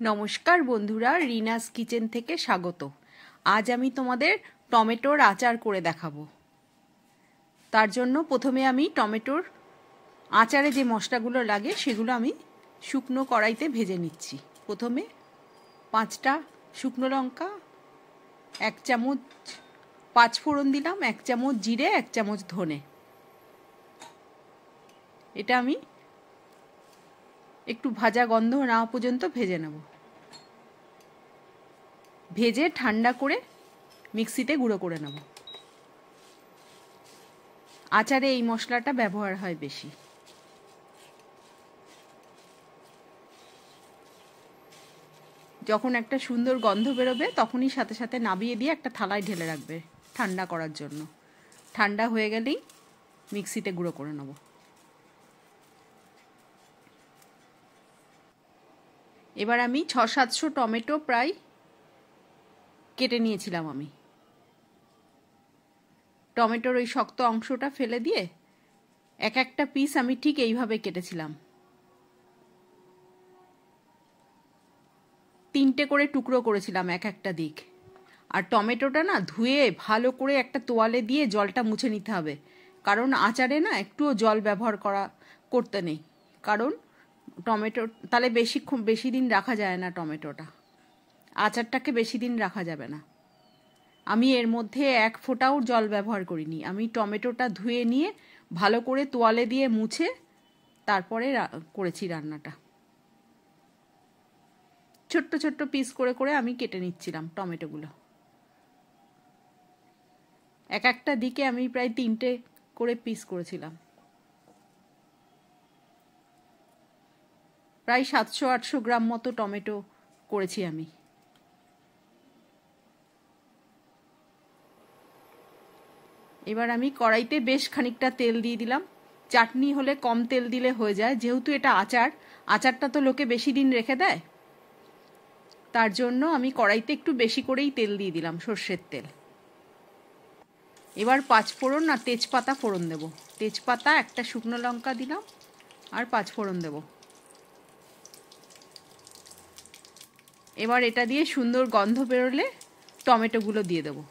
নমস্কার বন্ধুরা, রিনাস কিচেন থেকে স্বাগত। আজ আমি তোমাদের টমেটোর আচার করে দেখাবো। তার জন্য প্রথমে আমি টমেটোর আচারে যে মশলাগুলো লাগে সেগুলো আমি শুকনো কড়াইতে ভেজে নিচ্ছি। প্রথমে 5টা শুকনো লঙ্কা, 1 চামচ 5 ফোড়ন দিলাম, 1 চামচ জিরে, 1 চামচ ধনে। এটা আমি একটু ভাজা গন্ধ না পর্যন্ত ভেজে নেব। ভেজে ঠান্ডা করে মিক্সিতে গুঁড়ো করে নেব। আচারে এই মশলাটা ব্যবহার হয় বেশি। যখন একটা সুন্দর গন্ধ বেরোবে তখনই সাথে সাথে নাবিয়ে দিয়ে একটা থালায় ঢেলে রাখবে ঠান্ডা করার জন্য। ঠান্ডা হয়ে গেলেই মিক্সিতে গুঁড়ো করে নেব। এবার আমি 600-700 টমেটো প্রায় কেটে নিয়েছিলাম। আমি টমেটোর ওই শক্ত অংশটা ফেলে দিয়ে একটা পিস আমি ঠিক এইভাবে কেটেছিলাম। 3টে করে টুকরো করেছিলাম একটা দিক। আর টমেটোটা না ধুয়ে ভালো করে একটা তোয়ালে দিয়ে জলটা মুছে নিতে হবে, কারণ আচারে না একটুও জল ব্যবহার করতে নেই। কারণ টমেটো তাহলে বেশি দিন রাখা যায় না। টমেটোটা আচারটাকে বেশি দিন রাখা যাবে না। আমি এর মধ্যে 1 ফোঁটাও জল ব্যবহার করিনি। আমি টমেটোটা ধুয়ে নিয়ে ভালো করে তোয়ালে দিয়ে মুছে তারপরে করেছি রান্নাটা। ছোট্ট ছোট্ট পিস করে করে আমি কেটে নিচ্ছিলাম টমেটোগুলো। একটা দিকে আমি প্রায় 3টে করে পিস করেছিলাম। প্রায় 700-800 গ্রাম মতো টমেটো করেছি আমি। এবার আমি কড়াইতে বেশ খানিকটা তেল দিয়ে দিলাম। চাটনি হলে কম তেল দিলে হয়ে যায়, যেহেতু এটা আচারটা তো লোকে বেশি দিন রেখে দেয়। তার জন্য আমি কড়াইতে একটু বেশি করেই তেল দিয়ে দিলাম, সর্ষের তেল। এবার 5 ফোড়ন আর তেজপাতা ফোড়ন দেব। তেজপাতা, একটা শুকনো লঙ্কা দিলাম আর 5 ফোড়ন দেব। এবার এটা দিয়ে সুন্দর গন্ধ বেরোলে টমেটোগুলো দিয়ে দেবো।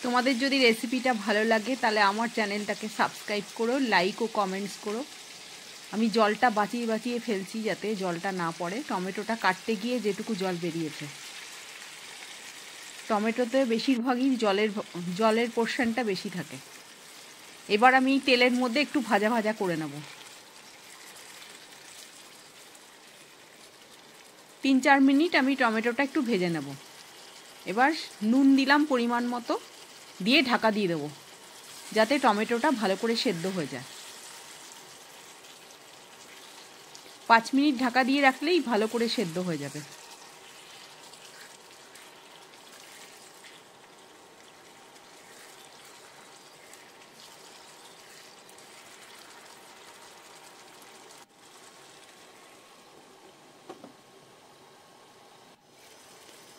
তোমাদের যদি রেসিপিটা ভালো লাগে তাহলে আমার চ্যানেলটাকে সাবস্ক্রাইব করো, লাইক ও কমেন্টস করো। আমি জলটা বাঁচিয়ে বাঁচিয়ে ফেলছি যাতে জলটা না পড়ে। টমেটোটা কাটতে গিয়ে যেটুকু জল বেরিয়েছে, টমেটোতে বেশিরভাগই জলের পোর্শনটা বেশি থাকে। এবার আমি তেলের মধ্যে একটু ভাজা ভাজা করে নেব। 3-4 মিনিট আমি টমেটোটা একটু ভেজে নেব। এবার নুন দিলাম পরিমাণ মতো, দিয়ে ঢাকা দিয়ে দেবো যাতে টমেটোটা ভালো করে সেদ্ধ হয়ে যায়। 5 মিনিট ঢাকা দিয়ে রাখলেই ভালো করে সেদ্ধ হয়ে যাবে।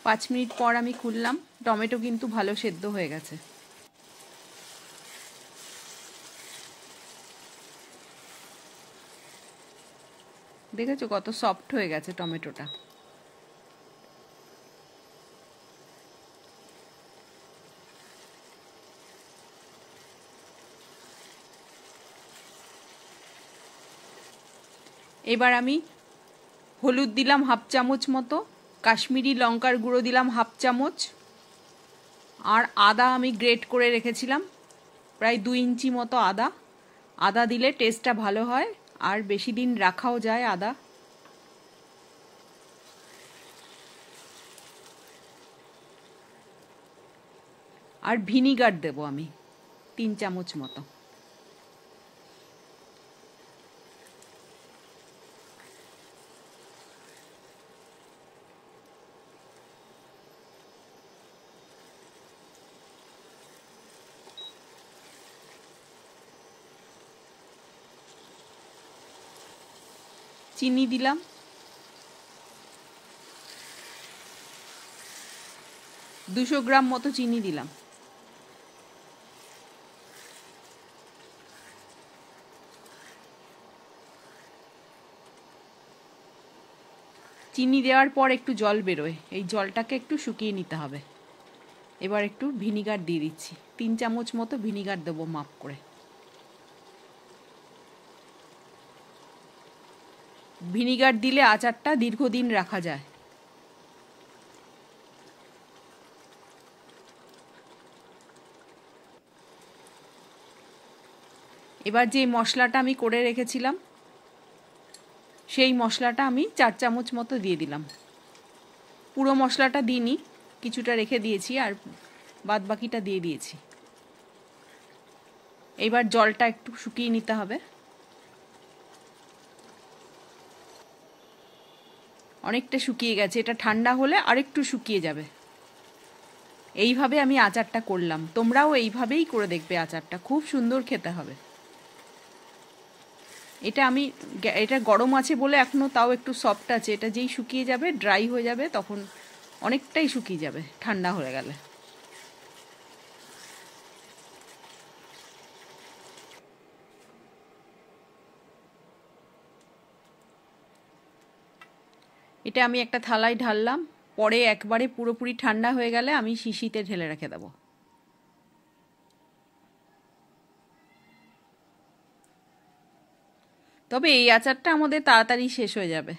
পাঁচ মিনিট পর আমি খুললাম। টমেটো কিন্তু ভালো সেদ্ধ হয়ে গেছে। দেখেছো কত সফট হয়ে গেছে টমেটোটা। এবার আমি হলুদ দিলাম 1/2 চামচ মতো, কাশ্মীরি লঙ্কার গুঁড়ো দিলাম 1/2 চামচ, আর আদা আমি গ্রেট করে রেখেছিলাম প্রায় 2 ইঞ্চি মতো আদা। আদা দিলে টেস্টটা ভালো হয় আর বেশি দিন রাখাও যায় আদা। আর ভিনিগার দেব আমি 3 চামচ মতো। চিনি দিলাম, 200 গ্রাম মতো চিনি দিলাম। চিনি দেওয়ার পর একটু জল বেরোয়, এই জলটাকে একটু শুকিয়ে নিতে হবে। এবার একটু ভিনিগার দিয়ে দিচ্ছি, 3 চামচ মতো ভিনিগার দেবো মাপ করে। ভিনিগার দিলে আচারটা দীর্ঘদিন রাখা যায়। এবার যে মশলাটা আমি করে রেখেছিলাম সেই মশলাটা আমি 4 চামচ মতো দিয়ে দিলাম। পুরো মশলাটা দিইনি, কিছুটা রেখে দিয়েছি আর বাদ বাকিটা দিয়ে দিয়েছি। এবার জলটা একটু শুকিয়ে নিতে হবে। অনেকটা শুকিয়ে গেছে, এটা ঠান্ডা হলে আরেকটু শুকিয়ে যাবে। এইভাবে আমি আচারটা করলাম, তোমরাও এইভাবেই করে দেখবে, আচারটা খুব সুন্দর খেতে হবে। এটা গরম আছে বলে এখনো তাও একটু সফট আছে, এটা যেই শুকিয়ে যাবে, ড্রাই হয়ে যাবে, তখন অনেকটাই শুকিয়ে যাবে ঠান্ডা হয়ে গেলে। এটা আমি একটা থালায় ঢাললাম, পরে একবারে পুরোপুরি ঠান্ডা হয়ে গেলে আমি শিশিতে ঢেলে রেখে দেবো। তবে এই আচারটা আমাদের তাড়াতাড়ি শেষ হয়ে যাবে।